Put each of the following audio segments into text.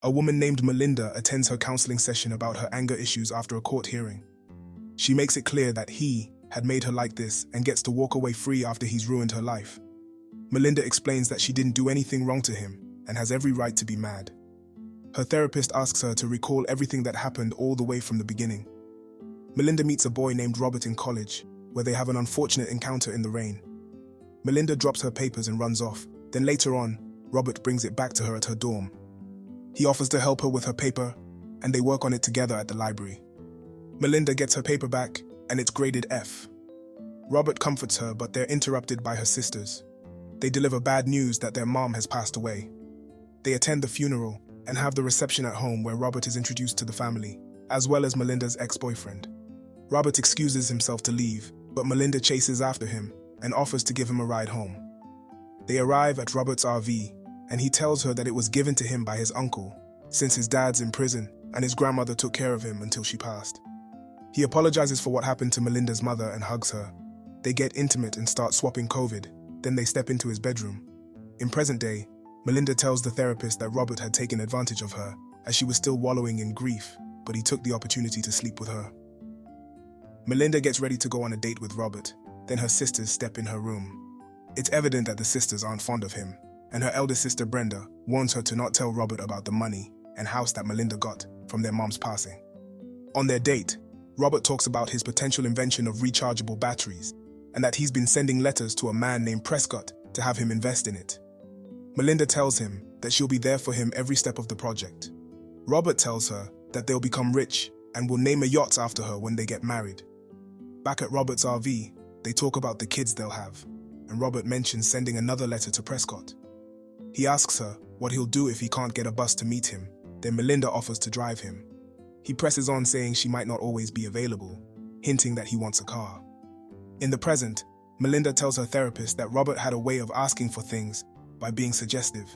A woman named Melinda attends her counseling session about her anger issues after a court hearing. She makes it clear that he had made her like this and gets to walk away free after he's ruined her life. Melinda explains that she didn't do anything wrong to him and has every right to be mad. Her therapist asks her to recall everything that happened all the way from the beginning. Melinda meets a boy named Robert in college, where they have an unfortunate encounter in the rain. Melinda drops her papers and runs off. Then later on, Robert brings it back to her at her dorm. He offers to help her with her paper, and they work on it together at the library. Melinda gets her paper back, and it's graded F. Robert comforts her, but they're interrupted by her sisters. They deliver bad news that their mom has passed away. They attend the funeral and have the reception at home where Robert is introduced to the family, as well as Melinda's ex-boyfriend. Robert excuses himself to leave, but Melinda chases after him and offers to give him a ride home. They arrive at Robert's RV, and he tells her that it was given to him by his uncle, since his dad's in prison and his grandmother took care of him until she passed. He apologizes for what happened to Melinda's mother and hugs her. They get intimate and start swapping COVID, then they step into his bedroom. In present day, Melinda tells the therapist that Robert had taken advantage of her as she was still wallowing in grief, but he took the opportunity to sleep with her. Melinda gets ready to go on a date with Robert, then her sisters step in her room. It's evident that the sisters aren't fond of him, and her elder sister Brenda warns her to not tell Robert about the money and house that Melinda got from their mom's passing. On their date, Robert talks about his potential invention of rechargeable batteries, and that he's been sending letters to a man named Prescott to have him invest in it. Melinda tells him that she'll be there for him every step of the project. Robert tells her that they'll become rich and will name a yacht after her when they get married. Back at Robert's RV, they talk about the kids they'll have, and Robert mentions sending another letter to Prescott. He asks her what he'll do if he can't get a bus to meet him, then Melinda offers to drive him. He presses on saying she might not always be available, hinting that he wants a car. In the present, Melinda tells her therapist that Robert had a way of asking for things by being suggestive.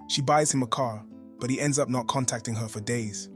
She buys him a car, but he ends up not contacting her for days.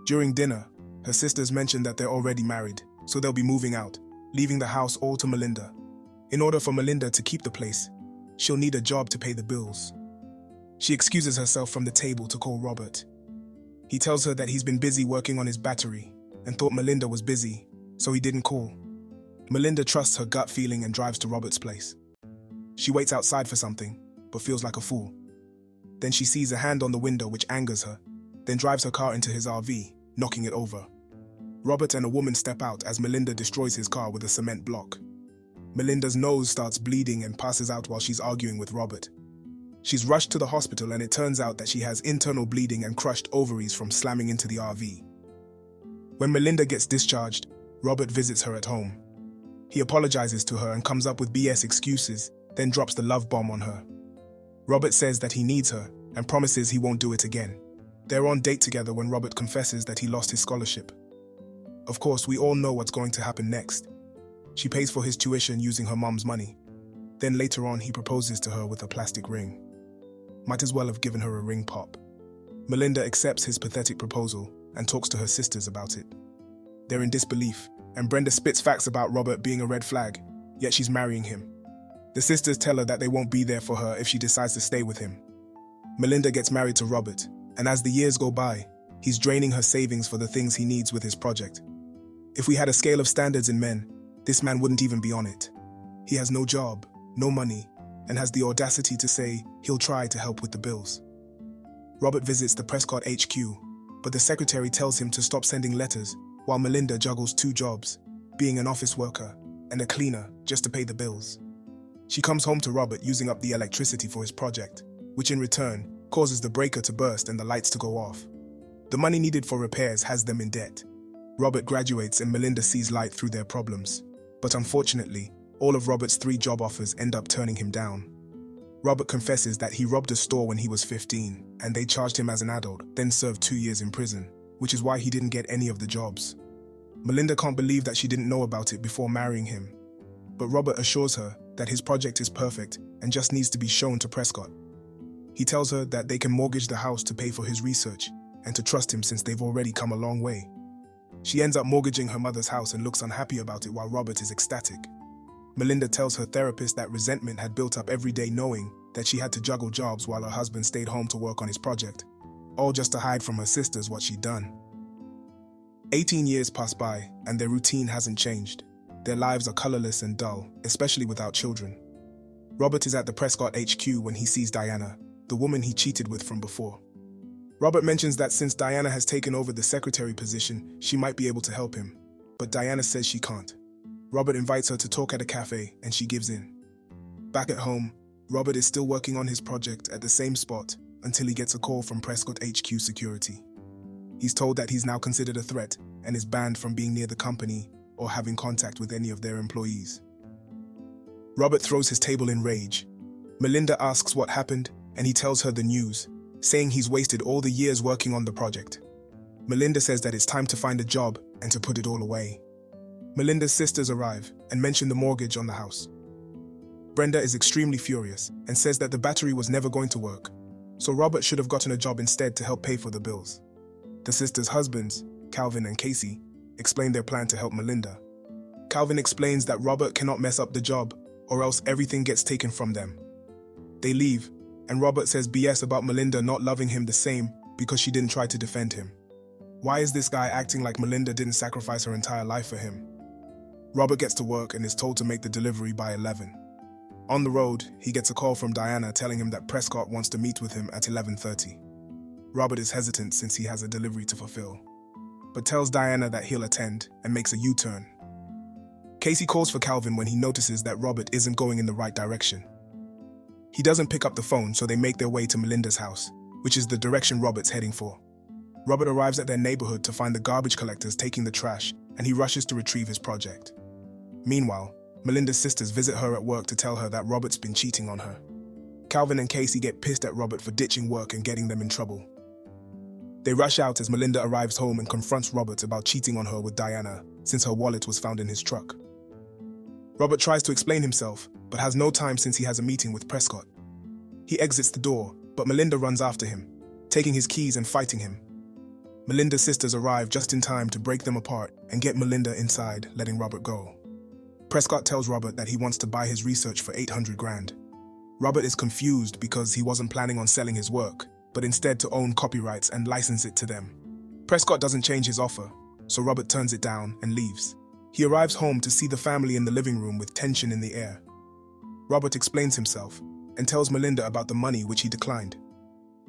During dinner, her sisters mention that they're already married, so they'll be moving out, leaving the house all to Melinda. In order for Melinda to keep the place, she'll need a job to pay the bills. She excuses herself from the table to call Robert. He tells her that he's been busy working on his battery and thought Melinda was busy, so he didn't call. Melinda trusts her gut feeling and drives to Robert's place. She waits outside for something, but feels like a fool. Then she sees a hand on the window which angers her, then drives her car into his RV, knocking it over. Robert and a woman step out as Melinda destroys his car with a cement block. Melinda's nose starts bleeding and passes out while she's arguing with Robert. She's rushed to the hospital and it turns out that she has internal bleeding and crushed ovaries from slamming into the RV. When Melinda gets discharged, Robert visits her at home. He apologizes to her and comes up with BS excuses, then drops the love bomb on her. Robert says that he needs her and promises he won't do it again. They're on date together when Robert confesses that he lost his scholarship. Of course, we all know what's going to happen next. She pays for his tuition using her mom's money. Then later on, he proposes to her with a plastic ring. Might as well have given her a ring pop. Melinda accepts his pathetic proposal and talks to her sisters about it. They're in disbelief, and Brenda spits facts about Robert being a red flag, yet she's marrying him. The sisters tell her that they won't be there for her if she decides to stay with him. Melinda gets married to Robert, and as the years go by, he's draining her savings for the things he needs with his project. If we had a scale of standards in men, this man wouldn't even be on it. He has no job, no money, and has the audacity to say he'll try to help with the bills. Robert visits the Prescott HQ, but the secretary tells him to stop sending letters while Melinda juggles 2 jobs, being an office worker and a cleaner just to pay the bills. She comes home to Robert using up the electricity for his project, which in return causes the breaker to burst and the lights to go off. The money needed for repairs has them in debt. Robert graduates and Melinda sees light through their problems, but unfortunately, all of Robert's 3 job offers end up turning him down. Robert confesses that he robbed a store when he was 15, and they charged him as an adult, then served 2 years in prison, which is why he didn't get any of the jobs. Melinda can't believe that she didn't know about it before marrying him, but Robert assures her that his project is perfect and just needs to be shown to Prescott. He tells her that they can mortgage the house to pay for his research and to trust him since they've already come a long way. She ends up mortgaging her mother's house and looks unhappy about it while Robert is ecstatic. Melinda tells her therapist that resentment had built up every day knowing that she had to juggle jobs while her husband stayed home to work on his project. all just to hide from her sisters what she'd done. 18 years pass by, and their routine hasn't changed. Their lives are colorless and dull, especially without children. Robert is at the Prescott HQ when he sees Diana, the woman he cheated with from before. Robert mentions that since Diana has taken over the secretary position, she might be able to help him, but Diana says she can't. Robert invites her to talk at a cafe, and she gives in. Back at home, Robert is still working on his project at the same spot until he gets a call from Prescott HQ security. He's told that he's now considered a threat and is banned from being near the company or having contact with any of their employees. Robert throws his table in rage. Melinda asks what happened, and he tells her the news, saying he's wasted all the years working on the project. Melinda says that it's time to find a job and to put it all away. Melinda's sisters arrive and mention the mortgage on the house. Brenda is extremely furious and says that the battery was never going to work, so Robert should have gotten a job instead to help pay for the bills. The sisters' husbands, Calvin and Casey, explain their plan to help Melinda. Calvin explains that Robert cannot mess up the job or else everything gets taken from them. They leave, and Robert says BS about Melinda not loving him the same because she didn't try to defend him. Why is this guy acting like Melinda didn't sacrifice her entire life for him? Robert gets to work and is told to make the delivery by 11. On the road, he gets a call from Diana telling him that Prescott wants to meet with him at 11:30. Robert is hesitant since he has a delivery to fulfill, but tells Diana that he'll attend and makes a U-turn. Casey calls for Calvin when he notices that Robert isn't going in the right direction. He doesn't pick up the phone, so they make their way to Melinda's house, which is the direction Robert's heading for. Robert arrives at their neighborhood to find the garbage collectors taking the trash, and he rushes to retrieve his project. Meanwhile, Melinda's sisters visit her at work to tell her that Robert's been cheating on her. Calvin and Casey get pissed at Robert for ditching work and getting them in trouble. They rush out as Melinda arrives home and confronts Robert about cheating on her with Diana, since her wallet was found in his truck. Robert tries to explain himself, but has no time since he has a meeting with Prescott. He exits the door, but Melinda runs after him, taking his keys and fighting him. Melinda's sisters arrive just in time to break them apart and get Melinda inside, letting Robert go. Prescott tells Robert that he wants to buy his research for $800,000. Robert is confused because he wasn't planning on selling his work, but instead to own copyrights and license it to them. Prescott doesn't change his offer, so Robert turns it down and leaves. He arrives home to see the family in the living room with tension in the air. Robert explains himself and tells Melinda about the money which he declined.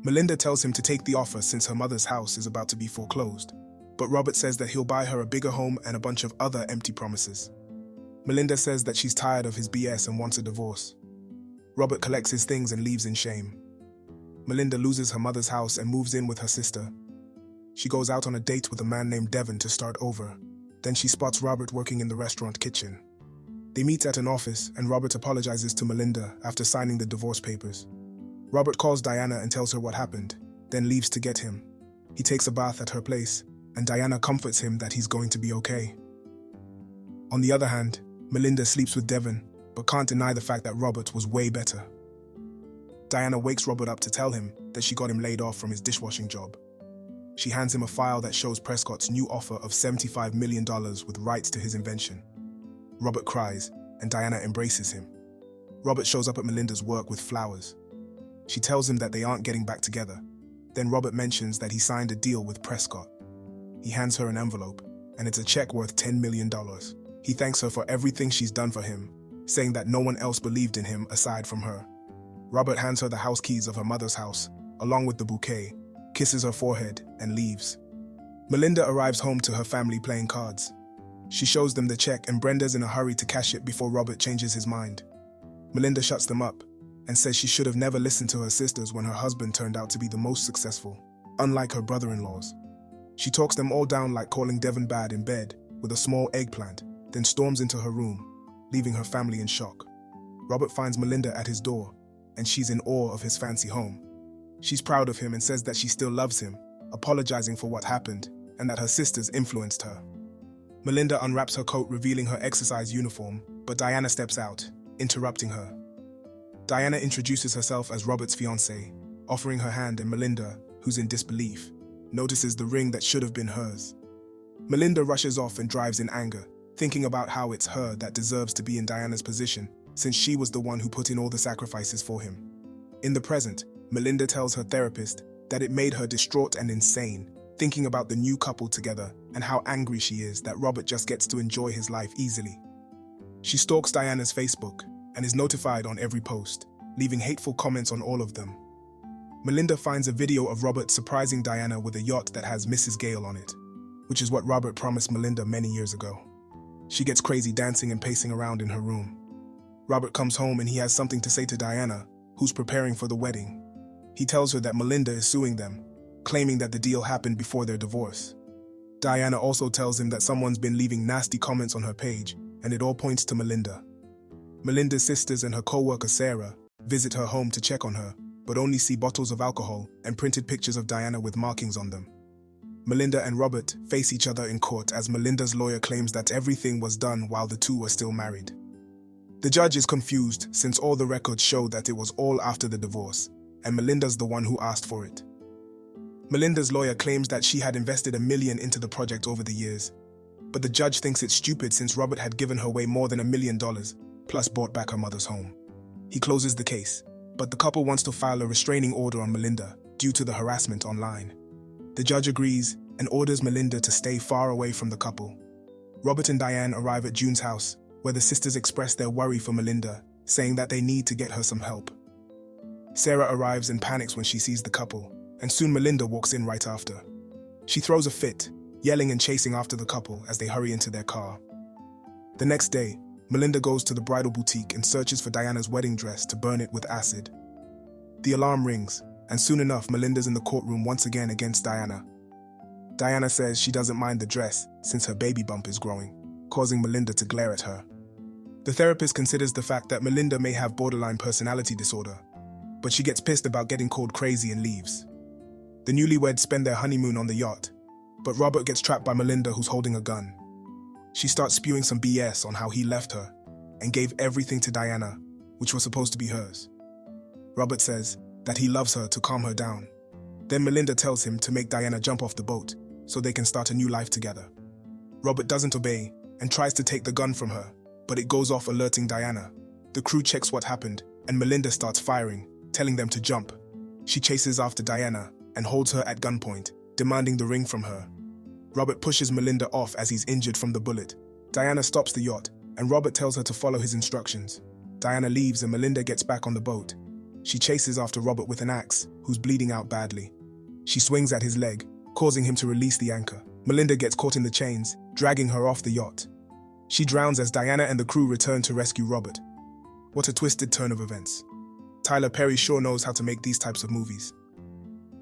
Melinda tells him to take the offer since her mother's house is about to be foreclosed, but Robert says that he'll buy her a bigger home and a bunch of other empty promises. Melinda says that she's tired of his BS and wants a divorce. Robert collects his things and leaves in shame. Melinda loses her mother's house and moves in with her sister. She goes out on a date with a man named Devon to start over. Then she spots Robert working in the restaurant kitchen. They meet at an office and Robert apologizes to Melinda after signing the divorce papers. Robert calls Diana and tells her what happened, then leaves to get him. He takes a bath at her place, and Diana comforts him that he's going to be okay. On the other hand, Melinda sleeps with Devon, but can't deny the fact that Robert was way better. Diana wakes Robert up to tell him that she got him laid off from his dishwashing job. She hands him a file that shows Prescott's new offer of $75 million with rights to his invention. Robert cries, and Diana embraces him. Robert shows up at Melinda's work with flowers. She tells him that they aren't getting back together. Then Robert mentions that he signed a deal with Prescott. He hands her an envelope, and it's a check worth $10 million. He thanks her for everything she's done for him, saying that no one else believed in him aside from her. Robert hands her the house keys of her mother's house, along with the bouquet, kisses her forehead, and leaves. Melinda arrives home to her family playing cards. She shows them the check and Brenda's in a hurry to cash it before Robert changes his mind. Melinda shuts them up and says she should have never listened to her sisters when her husband turned out to be the most successful, unlike her brother-in-laws. She talks them all down like calling Devon bad in bed with a small eggplant, then storms into her room, leaving her family in shock. Robert finds Melinda at his door, and she's in awe of his fancy home. She's proud of him and says that she still loves him, apologizing for what happened and that her sisters influenced her. Melinda unwraps her coat, revealing her exercise uniform, but Diana steps out, interrupting her. Diana introduces herself as Robert's fiancée, offering her hand, and Melinda, who's in disbelief, notices the ring that should have been hers. Melinda rushes off and drives in anger, thinking about how it's her that deserves to be in Diana's position, since she was the one who put in all the sacrifices for him. In the present, Melinda tells her therapist that it made her distraught and insane, thinking about the new couple together and how angry she is that Robert just gets to enjoy his life easily. She stalks Diana's Facebook and is notified on every post, leaving hateful comments on all of them. Melinda finds a video of Robert surprising Diana with a yacht that has Mrs. Gale on it, which is what Robert promised Melinda many years ago. She gets crazy dancing and pacing around in her room. Robert comes home and he has something to say to Diana, who's preparing for the wedding. He tells her that Melinda is suing them, claiming that the deal happened before their divorce. Diana also tells him that someone's been leaving nasty comments on her page, and it all points to Melinda. Melinda's sisters and her co-worker Sarah visit her home to check on her, but only see bottles of alcohol and printed pictures of Diana with markings on them. Melinda and Robert face each other in court as Melinda's lawyer claims that everything was done while the two were still married. The judge is confused since all the records show that it was all after the divorce, and Melinda's the one who asked for it. Melinda's lawyer claims that she had invested $1 million into the project over the years, but the judge thinks it's stupid since Robert had given her way more than $1 million, plus bought back her mother's home. He closes the case, but the couple wants to file a restraining order on Melinda due to the harassment online. The judge agrees and orders Melinda to stay far away from the couple. Robert and Diane arrive at June's house, where the sisters express their worry for Melinda, saying that they need to get her some help. Sarah arrives and panics when she sees the couple, and soon Melinda walks in right after. She throws a fit, yelling and chasing after the couple as they hurry into their car. The next day, Melinda goes to the bridal boutique and searches for Diana's wedding dress to burn it with acid. The alarm rings, and soon enough Melinda's in the courtroom once again against Diana. Diana says she doesn't mind the dress since her baby bump is growing, causing Melinda to glare at her. The therapist considers the fact that Melinda may have borderline personality disorder, but she gets pissed about getting called crazy and leaves. The newlyweds spend their honeymoon on the yacht, but Robert gets trapped by Melinda, who's holding a gun. She starts spewing some BS on how he left her and gave everything to Diana, which was supposed to be hers. Robert says that he loves her to calm her down. Then Melinda tells him to make Diana jump off the boat so they can start a new life together. Robert doesn't obey and tries to take the gun from her, but it goes off, alerting Diana. The crew checks what happened and Melinda starts firing, telling them to jump. She chases after Diana and holds her at gunpoint, demanding the ring from her. Robert pushes Melinda off as he's injured from the bullet. Diana stops the yacht, and Robert tells her to follow his instructions. Diana leaves and Melinda gets back on the boat. She chases after Robert with an axe, who's bleeding out badly. She swings at his leg, causing him to release the anchor. Melinda gets caught in the chains, dragging her off the yacht. She drowns as Diana and the crew return to rescue Robert. What a twisted turn of events. Tyler Perry sure knows how to make these types of movies.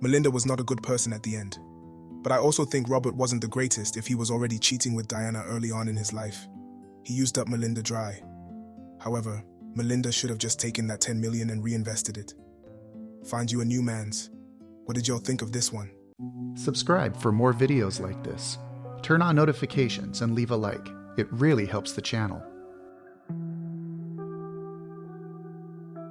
Melinda was not a good person at the end. But I also think Robert wasn't the greatest if he was already cheating with Diana early on in his life. He used up Melinda dry. However, Melinda should have just taken that $10 million and reinvested it. Find you a new man's. What did y'all think of this one? Subscribe for more videos like this. Turn on notifications and leave a like. It really helps the channel.